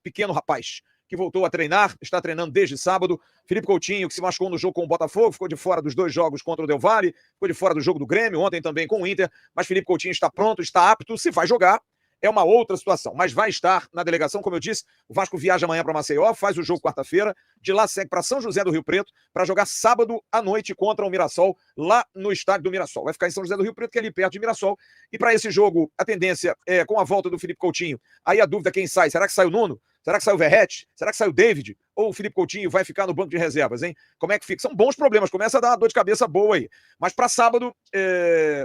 pequeno rapaz que voltou a treinar, está treinando desde sábado. Felipe Coutinho, que se machucou no jogo com o Botafogo, ficou de fora dos 2 jogos contra o Del Valle, ficou de fora do jogo do Grêmio, ontem também com o Inter, mas Felipe Coutinho está pronto, está apto, se vai jogar, é uma outra situação, mas vai estar na delegação, como eu disse, o Vasco viaja amanhã para Maceió, faz o jogo quarta-feira, de lá segue para São José do Rio Preto, para jogar sábado à noite contra o Mirassol, lá no estádio do Mirassol. Vai ficar em São José do Rio Preto, que é ali perto de Mirassol, e para esse jogo, a tendência é com a volta do Felipe Coutinho, aí a dúvida quem sai, será que sai o Nuno? Será que sai o Verratti? Será que sai o David? Ou o Felipe Coutinho vai ficar no banco de reservas, hein? Como é que fica? São bons problemas, começa a dar uma dor de cabeça boa aí. Mas para sábado,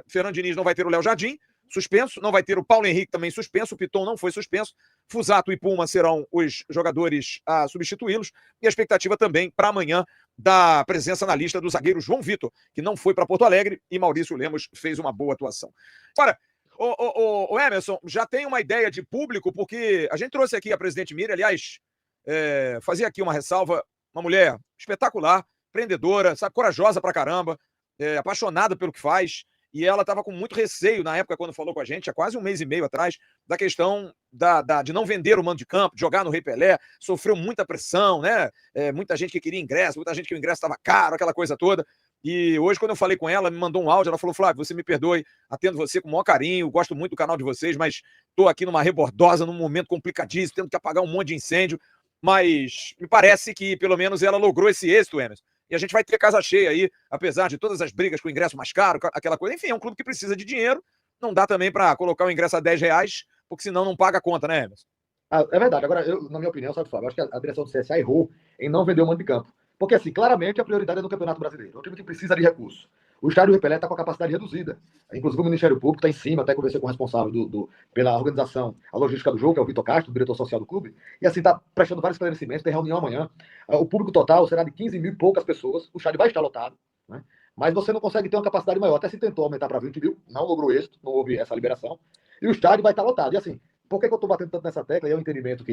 Fernando Diniz não vai ter o Léo Jardim, suspenso, não vai ter o Paulo Henrique também suspenso, o Piton não foi suspenso, Fusato e Puma serão os jogadores a substituí-los, e a expectativa também para amanhã da presença na lista do zagueiro João Vitor, que não foi para Porto Alegre, e Maurício Lemos fez uma boa atuação. Agora, o Emerson, já tem uma ideia de público, porque a gente trouxe aqui a presidente Miriam, aliás, fazia aqui uma ressalva, uma mulher espetacular, empreendedora, sabe, corajosa pra caramba, apaixonada pelo que faz, e ela estava com muito receio na época quando falou com a gente, há quase 1 mês e meio atrás, da questão de não vender o mando de campo, de jogar no Rei Pelé, sofreu muita pressão, né? Muita gente que queria ingresso, muita gente que o ingresso estava caro, aquela coisa toda. E hoje, quando eu falei com ela, me mandou um áudio, ela falou: Flávio, você me perdoe, atendo você com o maior carinho, gosto muito do canal de vocês, mas estou aqui numa rebordosa, num momento complicadíssimo, tendo que apagar um monte de incêndio, mas me parece que pelo menos ela logrou esse êxito, Emerson. E a gente vai ter casa cheia aí, apesar de todas as brigas com o ingresso mais caro, aquela coisa. Enfim, é um clube que precisa de dinheiro, não dá também para colocar o ingresso a R$10, porque senão não paga a conta, né, Emerson? É verdade. Agora, na minha opinião, sabe, Flávio, eu acho que a direção do CSA errou em não vender o mando de campo. Porque, assim, claramente a prioridade é no Campeonato Brasileiro. É um time que precisa de recursos. O estádio Rei Pelé está com a capacidade reduzida. Inclusive, o Ministério Público está em cima, até conversei com o responsável pela organização, a logística do jogo, que é o Vitor Castro, diretor social do clube, e, assim, está prestando vários esclarecimentos. Tem reunião amanhã. O público total será de 15 mil e poucas pessoas. O estádio vai estar lotado, né? Mas você não consegue ter uma capacidade maior. Até se tentou aumentar para 20 mil, não logrou êxito, não houve essa liberação. E o estádio vai estar lotado. E, assim, por que eu estou batendo tanto nessa tecla? E é o entendimento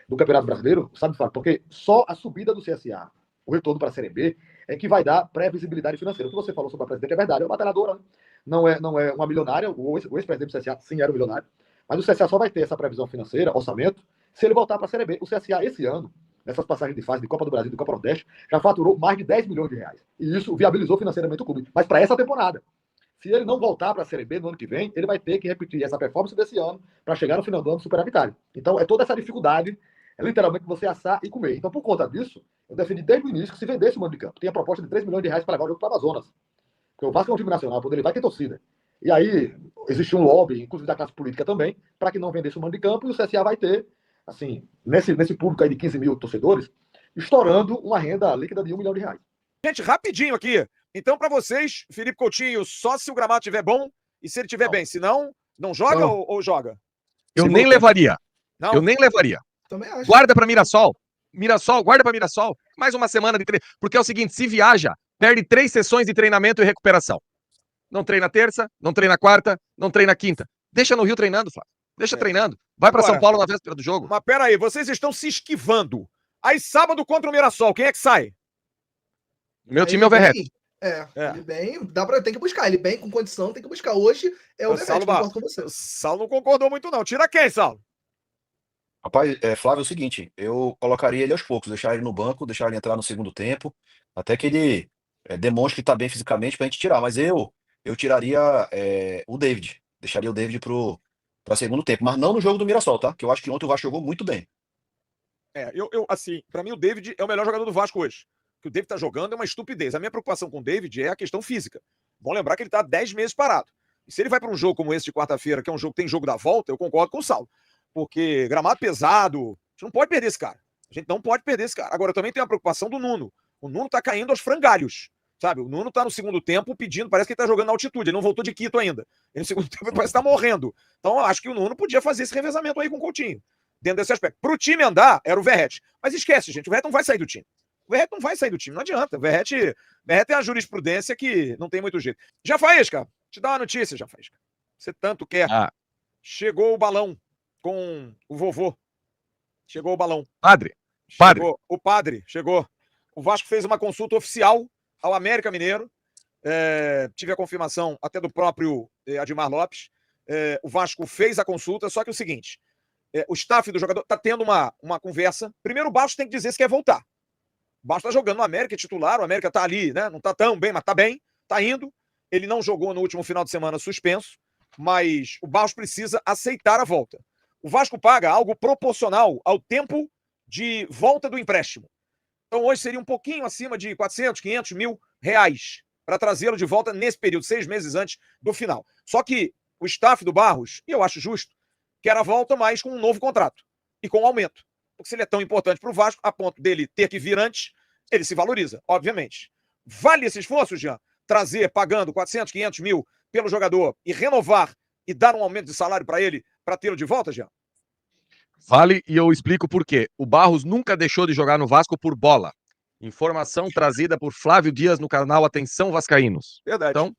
do Campeonato Brasileiro, sabe, Flávio? Porque só a subida do CSA, o retorno para a Série B, é que vai dar pré-visibilidade financeira. O que você falou sobre a presidente é verdade, é uma batalhadora, né? Não é uma milionária, o ex-presidente do CSA sim era um milionário, mas o CSA só vai ter essa previsão financeira, orçamento, se ele voltar para a Série B. O CSA, esse ano, nessas passagens de fase de Copa do Brasil e de Copa Nordeste, já faturou mais de 10 milhões de reais. E isso viabilizou financeiramente o clube. Mas para essa temporada. Se ele não voltar para a Série B no ano que vem, ele vai ter que repetir essa performance desse ano para chegar no final do ano superavitário. Então, é toda essa dificuldade, é literalmente você assar e comer. Então, por conta disso, eu defendi desde o início que se vendesse o mando de campo. Tem a proposta de 3 milhões de reais para levar o jogo para o Amazonas. Porque o Vasco é um time nacional, quando ele vai ter torcida. E aí, existe um lobby, inclusive da classe política também, para que não vendesse o mando de campo, e o CSA vai ter, assim, nesse público aí de 15 mil torcedores, estourando uma renda líquida de R$1 milhão. Gente, rapidinho aqui. Então, para vocês, Felipe Coutinho, só se o gramado estiver bom e se ele estiver bem. Se não, não joga ou joga? Eu nem levaria. Não? Eu nem levaria. Também acho. Guarda para Mirassol. Guarda para Mirassol. Mais uma semana de treino. Porque é o seguinte, se viaja, perde 3 sessões de treinamento e recuperação. Não treina terça, não treina quarta, não treina quinta. Deixa no Rio treinando, Flávio. Deixa treinando. Vai para São Paulo na véspera do jogo. Mas pera aí, vocês estão se esquivando. Aí sábado contra o Mirassol, quem é que sai? Meu time é o Verratti. Ele bem, tem que buscar. Ele bem, com condição, tem que buscar. Hoje é o Verratti, concordo com você. O Saulo não concordou muito não. Tira quem, Saulo? Rapaz, Flávio, é o seguinte, eu colocaria ele aos poucos, deixar ele no banco, deixar ele entrar no segundo tempo, até que ele demonstre que tá bem fisicamente pra gente tirar, mas eu tiraria o David, deixaria o David para segundo tempo, mas não no jogo do Mirassol, tá? Que eu acho que ontem o Vasco jogou muito bem. Assim, pra mim o David é o melhor jogador do Vasco hoje. O que o David tá jogando é uma estupidez. A minha preocupação com o David é a questão física. Vamos lembrar que ele tá 10 meses parado. E se ele vai para um jogo como esse de quarta-feira, que é um jogo que tem jogo da volta, eu concordo com o Saulo. Porque gramado pesado, a gente não pode perder esse cara. A gente não pode perder esse cara. Agora, eu também tenho a preocupação do Nuno. O Nuno tá caindo aos frangalhos, sabe? O Nuno tá no segundo tempo pedindo, parece que ele tá jogando na altitude, ele não voltou de Quito ainda. Ele no segundo tempo ele parece que tá morrendo. Então, eu acho que o Nuno podia fazer esse revezamento aí com o Coutinho, dentro desse aspecto. Pro time andar, era o Verratti. Mas esquece, gente, o Verratti não vai sair do time. O Verratti não vai sair do time, não adianta. O Verratti é a jurisprudência que não tem muito jeito. Já Faísca, te dá uma notícia, já Faísca. Você tanto quer. Chegou o balão com o vovô. Chegou o balão. Chegou. O padre chegou. O Vasco fez uma consulta oficial ao América Mineiro. Tive a confirmação até do próprio Admar Lopes. O Vasco fez a consulta, só que é o seguinte, o staff do jogador está tendo uma conversa. Primeiro o Barros tem que dizer se quer voltar. O Barros está jogando no América, é titular, o América está ali, né? Não está tão bem, mas está bem, está indo. Ele não jogou no último final de semana suspenso, mas o Barros precisa aceitar a volta. O Vasco paga algo proporcional ao tempo de volta do empréstimo. Então hoje seria um pouquinho acima de 400, 500 mil reais para trazê-lo de volta nesse período, 6 meses antes do final. Só que o staff do Barros, e eu acho justo, quer a volta mais com um novo contrato e com um aumento. Porque se ele é tão importante para o Vasco, a ponto dele ter que vir antes, ele se valoriza, obviamente. Vale esse esforço, Jean? Trazer, pagando 400, 500 mil pelo jogador e renovar e dar um aumento de salário para ele, para tê-lo de volta, Jean? Vale, e eu explico por quê. O Barros nunca deixou de jogar no Vasco por bola. Informação trazida por Flávio Dias no canal Atenção Vascaínos. Verdade. Então,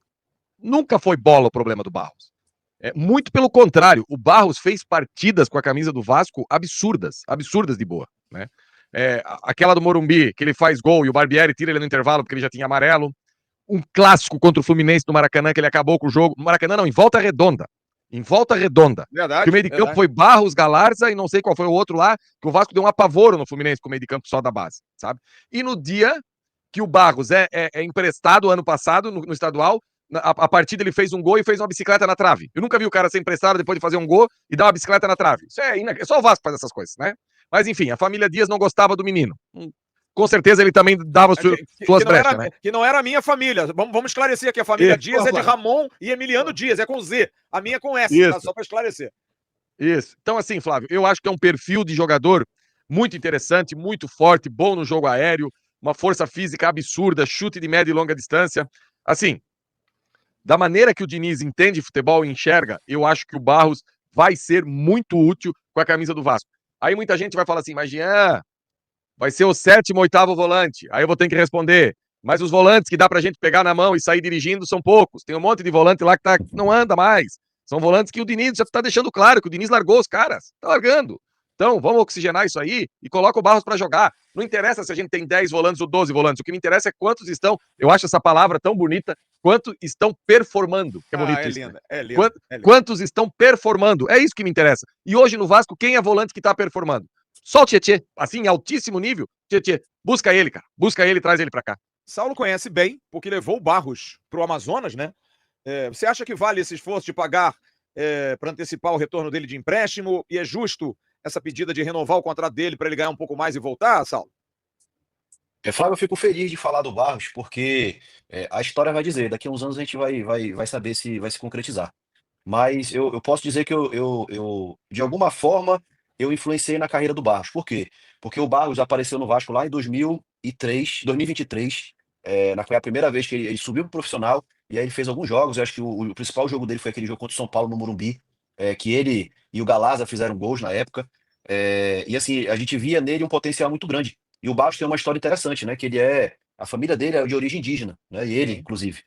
nunca foi bola o problema do Barros. Muito pelo contrário, o Barros fez partidas com a camisa do Vasco absurdas de boa, né? Aquela do Morumbi, que ele faz gol e o Barbieri tira ele no intervalo porque ele já tinha amarelo. Um clássico contra o Fluminense do Maracanã, que ele acabou com o jogo. No Maracanã não, em Volta Redonda. Em Volta Redonda. Verdade. Que o meio de campo foi Barros, Galarza e não sei qual foi o outro lá, que o Vasco deu um apavoro no Fluminense com o meio de campo só da base, sabe? E no dia que o Barros é emprestado ano passado no estadual, a partida ele fez um gol e fez uma bicicleta na trave. Eu nunca vi o cara ser emprestado depois de fazer um gol e dar uma bicicleta na trave. Isso é só o Vasco faz essas coisas, né? Mas enfim, a família Dias não gostava do menino. Com certeza ele também dava suas brechas, né? Que não era a minha família. Vamos esclarecer aqui. A família Dias é de claro. Ramon e Emiliano Dias. É com Z. A minha é com S, tá? Só para esclarecer. Isso. Então, assim, Flávio, eu acho que é um perfil de jogador muito interessante, muito forte, bom no jogo aéreo, uma força física absurda, chute de média e longa distância. Assim, da maneira que o Diniz entende futebol e enxerga, eu acho que o Barros vai ser muito útil com a camisa do Vasco. Aí muita gente vai falar assim, mas Jean, vai ser o 7º, 8º volante. Aí eu vou ter que responder, mas os volantes que dá pra gente pegar na mão e sair dirigindo são poucos. Tem um monte de volante lá que não anda mais. São volantes que o Diniz já tá deixando claro que o Diniz largou os caras. Tá largando. Então, vamos oxigenar isso aí e coloca o Barros pra jogar. Não interessa se a gente tem 10 volantes ou 12 volantes. O que me interessa é quantos estão, eu acho essa palavra tão bonita, quanto estão performando. É bonito isso, linda, né? é linda. Quantos estão performando. É isso que me interessa. E hoje no Vasco, quem é volante que tá performando? Só o Tietê, assim, em altíssimo nível. Tietê, busca ele, cara. Busca ele e traz ele pra cá. Saulo conhece bem, porque levou o Barros pro Amazonas, né? Você acha que vale esse esforço de pagar para antecipar o retorno dele de empréstimo? E é justo essa pedida de renovar o contrato dele para ele ganhar um pouco mais e voltar, Saulo? Flávio, eu fico feliz de falar do Barros, porque a história vai dizer, daqui a uns anos a gente vai saber se vai se concretizar. Mas eu posso dizer que de alguma forma, eu influenciei na carreira do Barros. Por quê? Porque o Barros apareceu no Vasco lá em 2023, foi a primeira vez que ele subiu pro profissional, e aí ele fez alguns jogos. Eu acho que o principal jogo dele foi aquele jogo contra o São Paulo no Morumbi, que ele e o Galaza fizeram gols na época. E assim, a gente via nele um potencial muito grande. E o Barros tem uma história interessante, né? Que a família dele é de origem indígena, né? E ele, inclusive.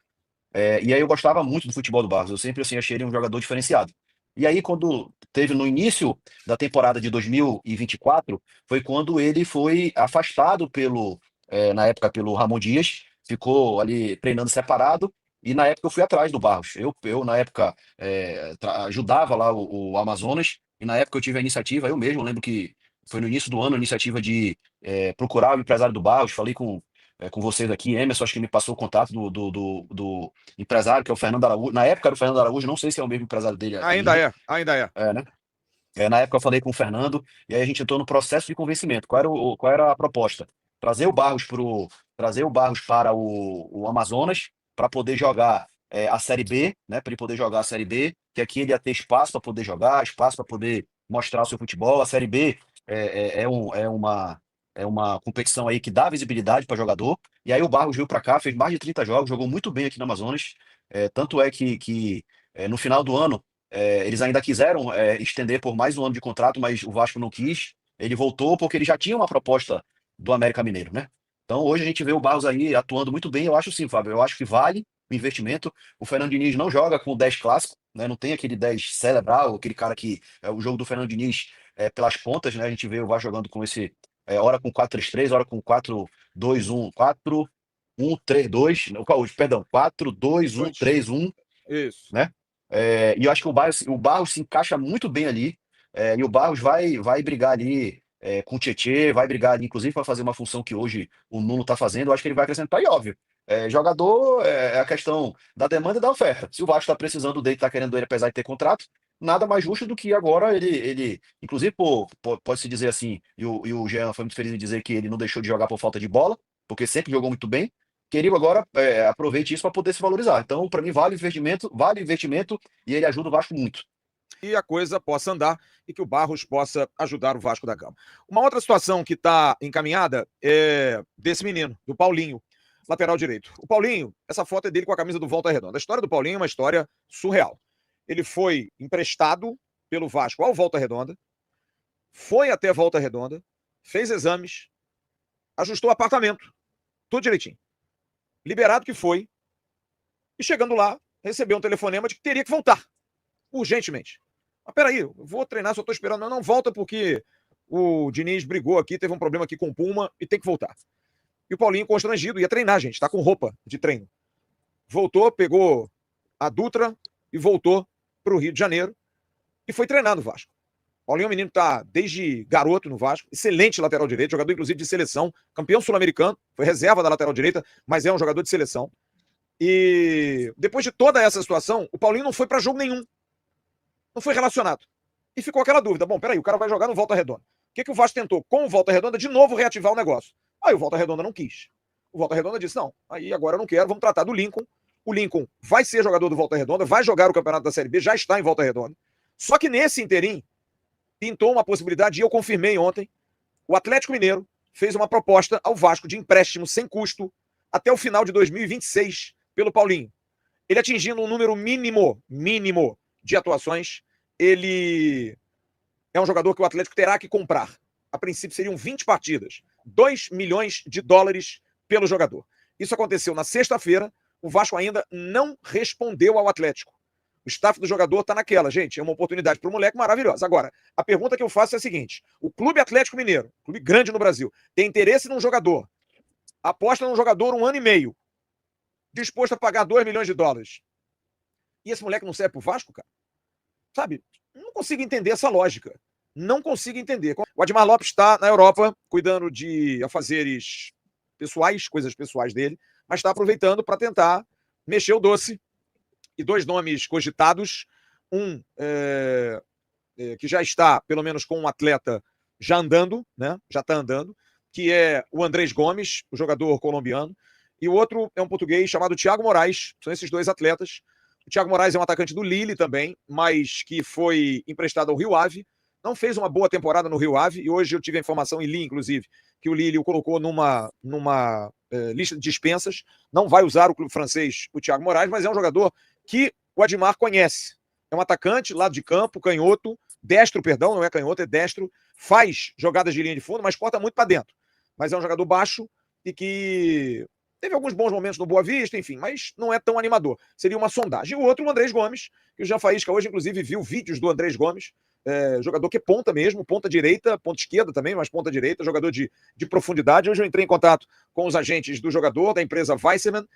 E aí eu gostava muito do futebol do Barros, eu sempre assim, achei ele um jogador diferenciado. E aí quando teve no início da temporada de 2024, foi quando ele foi afastado na época pelo Ramon Dias, ficou ali treinando separado, e na época eu fui atrás do Barros. Eu na época ajudava lá o Amazonas, e na época eu tive a iniciativa, eu mesmo lembro que foi no início do ano a iniciativa de procurar o empresário do Barros, falei com vocês aqui, Emerson, acho que me passou o contato do empresário, que é o Fernando Araújo. Na época era o Fernando Araújo, não sei se é o mesmo empresário dele Ainda é. né? Na época eu falei com o Fernando, e aí a gente entrou no processo de convencimento. Qual era a proposta? Trazer o Barros para o Amazonas, para poder jogar a Série B, né? Para ele poder jogar a Série B, que aqui ele ia ter espaço para poder jogar, espaço para poder mostrar o seu futebol. A Série B é uma competição aí que dá visibilidade para jogador. E aí o Barros veio para cá, fez mais de 30 jogos, jogou muito bem aqui no Amazonas. Tanto é que no final do ano eles ainda quiseram estender por mais um ano de contrato, mas o Vasco não quis. Ele voltou porque ele já tinha uma proposta do América Mineiro, né? Então hoje a gente vê o Barros aí atuando muito bem. Eu acho sim, Fábio, eu acho que vale o investimento. O Fernando Diniz não joga com o 10 clássico, né? Não tem aquele 10 cerebral, aquele cara que o jogo do Fernando Diniz pelas pontas, né? A gente vê o Vasco jogando com esse hora com 4-3-3, hora com 4-2-1, 4-1-3-2, perdão, 4-2-1-3-1, Isso. né? E eu acho que o Barros se encaixa muito bem ali. E o Barros vai brigar ali com o Tietê, vai brigar ali, inclusive, para fazer uma função que hoje o Nuno está fazendo. Eu acho que ele vai acrescentar, e óbvio. Jogador é a questão da demanda e da oferta. Se o Vasco está precisando dele, está querendo ele, apesar de ter contrato, nada mais justo do que agora ele inclusive, pode-se dizer assim, e o Jean foi muito feliz em dizer que ele não deixou de jogar por falta de bola, porque sempre jogou muito bem. Queria agora aproveite isso para poder se valorizar. Então, para mim, vale investimento e ele ajuda o Vasco muito. E a coisa possa andar e que o Barros possa ajudar o Vasco da Gama. Uma outra situação que está encaminhada é desse menino, do Paulinho, lateral direito. O Paulinho, essa foto é dele com a camisa do Volta Redonda. A história do Paulinho é uma história surreal. Ele foi emprestado pelo Vasco ao Volta Redonda, foi até Volta Redonda, fez exames, ajustou o apartamento, tudo direitinho. Liberado que foi, e chegando lá, recebeu um telefonema de que teria que voltar, urgentemente. Mas peraí, eu vou treinar, só estou esperando. Não volta porque o Diniz brigou aqui, teve um problema aqui com o Puma e tem que voltar. E o Paulinho, constrangido, ia treinar, gente, tá com roupa de treino. Voltou, pegou a Dutra e voltou para o Rio de Janeiro e foi treinar no Vasco. Paulinho é um menino que tá desde garoto no Vasco, excelente lateral direito, jogador inclusive de seleção, campeão sul-americano, foi reserva da lateral direita, mas é um jogador de seleção. E depois de toda essa situação, o Paulinho não foi para jogo nenhum. Não foi relacionado. E ficou aquela dúvida, bom, peraí, o cara vai jogar no Volta Redonda. O que o Vasco tentou? Com o Volta Redonda, de novo reativar o negócio. Aí o Volta Redonda não quis. O Volta Redonda disse, não, aí agora eu não quero, vamos tratar do Lincoln. O Lincoln vai ser jogador do Volta Redonda, vai jogar o campeonato da Série B, já está em Volta Redonda. Só que nesse interim, pintou uma possibilidade, e eu confirmei ontem, o Atlético Mineiro fez uma proposta ao Vasco de empréstimo sem custo até o final de 2026 pelo Paulinho. Ele atingindo um número mínimo de atuações, ele é um jogador que o Atlético terá que comprar. A princípio seriam 20 partidas, 2 milhões de dólares pelo jogador. Isso aconteceu na sexta-feira, o Vasco ainda não respondeu ao Atlético. O staff do jogador está naquela, gente, é uma oportunidade para o moleque maravilhosa. Agora, a pergunta que eu faço é a seguinte, o Clube Atlético Mineiro, clube grande no Brasil, tem interesse num jogador, aposta num jogador 1 ano e meio, disposto a pagar 2 milhões de dólares. E esse moleque não serve pro Vasco, cara? Sabe? Não consigo entender essa lógica. Não consigo entender. O Admar Lopes está na Europa, cuidando de afazeres pessoais, coisas pessoais dele, mas está aproveitando para tentar mexer o doce. E 2 nomes cogitados, um que já está, pelo menos com um atleta já andando, né? Já está andando, que é o Andrés Gomes, o jogador colombiano, e o outro é um português chamado Thiago Moraes. São esses 2 atletas. O Thiago Moraes é um atacante do Lille também, mas que foi emprestado ao Rio Ave. Não fez uma boa temporada no Rio Ave, e hoje eu tive a informação e li, inclusive, que o Lille o colocou numa lista de dispensas. Não vai usar o clube francês, o Thiago Moraes, mas é um jogador que o Admar conhece. É um atacante, lado de campo, canhoto, destro, perdão, não é canhoto, é destro, faz jogadas de linha de fundo, mas corta muito para dentro. Mas é um jogador baixo e que teve alguns bons momentos no Boa Vista, enfim, mas não é tão animador. Seria uma sondagem. E o outro, o Andrés Gomes, que o Jean Faísca hoje, inclusive, viu vídeos do Andrés Gomes, jogador que é ponta mesmo, ponta direita, ponta esquerda também, mas ponta direita, jogador de profundidade. Hoje eu entrei em contato com os agentes do jogador, da empresa Weissermann,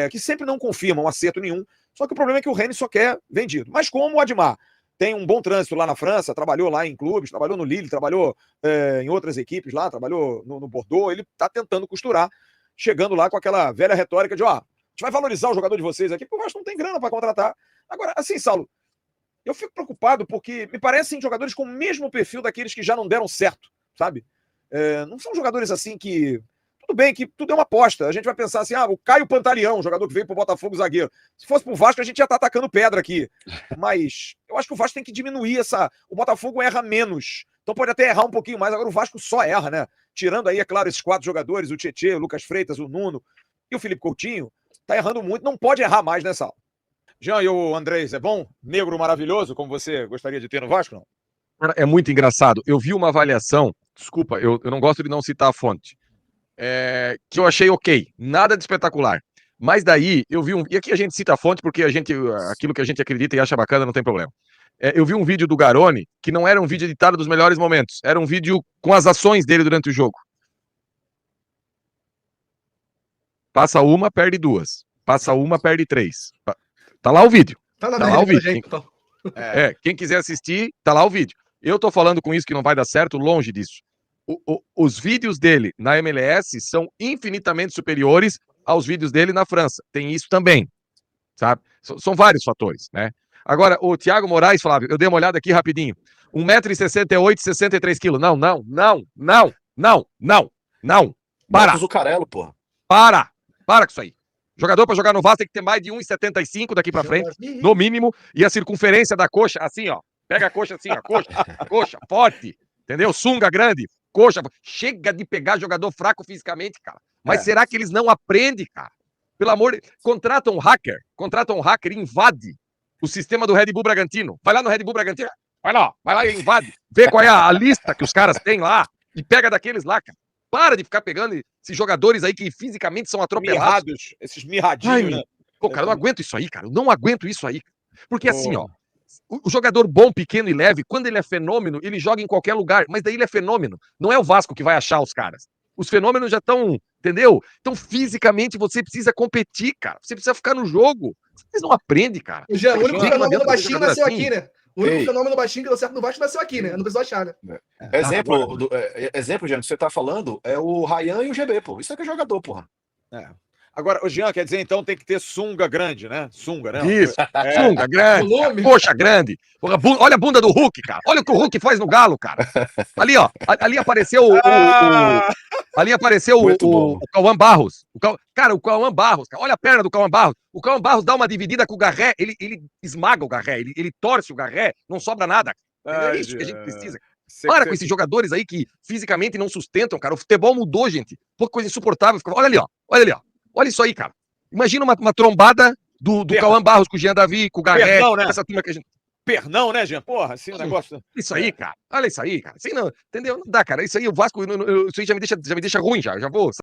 que sempre não confirmam acerto nenhum, só que o problema é que o Rennes só quer vendido. Mas como o Admar tem um bom trânsito lá na França, trabalhou lá em clubes, trabalhou no Lille, trabalhou em outras equipes lá, trabalhou no Bordeaux, ele está tentando costurar, chegando lá com aquela velha retórica de, a gente vai valorizar o jogador de vocês aqui, porque o Vasco não tem grana para contratar. Agora, assim, Saulo, eu fico preocupado porque me parecem jogadores com o mesmo perfil daqueles que já não deram certo, sabe? Não são jogadores assim que... Tudo bem que tudo é uma aposta. A gente vai pensar assim, o Caio Pantaleão, jogador que veio pro Botafogo, zagueiro. Se fosse pro Vasco, a gente já tá atacando pedra aqui. Mas eu acho que o Vasco tem que diminuir essa... O Botafogo erra menos. Então pode até errar um pouquinho mais. Agora o Vasco só erra, né? Tirando aí, é claro, esses 4 jogadores, o Tietê, o Lucas Freitas, o Nuno e o Felipe Coutinho, tá errando muito. Não pode errar mais nessa aula. Jean, e o Andrés, é bom? Negro maravilhoso, como você gostaria de ter no Vasco, não? É muito engraçado. Eu vi uma avaliação, desculpa, eu não gosto de não citar a fonte, que eu achei ok, nada de espetacular. Mas daí eu vi e aqui a gente cita a fonte porque aquilo que a gente acredita e acha bacana não tem problema. Eu vi um vídeo do Garoni que não era um vídeo editado dos melhores momentos, era um vídeo com as ações dele durante o jogo. Passa uma, perde 2. Passa uma, perde 3. Tá lá o vídeo. Tá lá o vídeo. Quem quiser assistir, tá lá o vídeo. Eu tô falando com isso que não vai dar certo, longe disso. Os vídeos dele na MLS são infinitamente superiores aos vídeos dele na França. Tem isso também, sabe? São vários fatores, né? Agora, o Thiago Moraes, Flávio, eu dei uma olhada aqui rapidinho. 1,68 m, 63 kg. Não. Para. Marcos Zucarello, porra. Para com isso aí. Jogador para jogar no Vasco tem que ter mais de 1,75 daqui para frente, no mínimo, e a circunferência da coxa, assim, ó. Pega a coxa assim, ó, coxa, forte, entendeu? Sunga grande, coxa. Chega de pegar jogador fraco fisicamente, cara. Mas será que eles não aprendem, cara? Pelo amor de... Contrata um hacker e invade o sistema do Red Bull Bragantino. Vai lá no Red Bull Bragantino, vai lá e invade. Vê qual é a lista que os caras têm lá e pega daqueles lá, cara. Para de ficar pegando esses jogadores aí que fisicamente são atropelados. Esses mirradinhos, né? Pô, cara, eu não aguento isso aí, cara. Eu não aguento isso aí. Porque assim, ó, o jogador bom, pequeno e leve, quando ele é fenômeno, ele joga em qualquer lugar. Mas daí ele é fenômeno. Não é o Vasco que vai achar os caras. Os fenômenos já estão, entendeu? Então, fisicamente, você precisa competir, cara. Você precisa ficar no jogo. Vocês não aprendem, cara. O Jean, o único fenômeno baixinho nasceu assim. aqui, né? O único fenômeno baixinho que deu certo no Vasco nasceu aqui, né? Não precisou achar, né? Exemplo, Jean, que você tá falando é o Ryan e o GB, pô. Isso é que é jogador, porra. Agora, o Jean quer dizer, então, tem que ter sunga grande, né? Sunga, né? Isso, sunga grande, cara, coxa grande. Porra, olha a bunda do Hulk, cara. Olha o que o Hulk faz no Galo, cara. Ali, ó. Ali apareceu ali apareceu o Cauã Barros. Cara, o Cauã Barros, cara. Olha a perna do Cauã Barros. O Cauã Barros dá uma dividida com o Garré, ele esmaga o Garré, ele torce o Garré, não sobra nada. É isso que a gente precisa. Para com esses jogadores aí que fisicamente não sustentam, cara. O futebol mudou, gente. Pouca coisa insuportável. Olha ali, ó. Olha isso aí, cara. Imagina uma trombada do Cauã Barros com o Jean Davi, com o Garré, né? essa turma que a gente... Pernão, né, Jean? Porra, assim, o negócio... Isso aí, cara. Olha isso aí, cara. Assim não, entendeu? Não dá, cara. Isso aí, o Vasco, isso aí já me deixa ruim, já vou...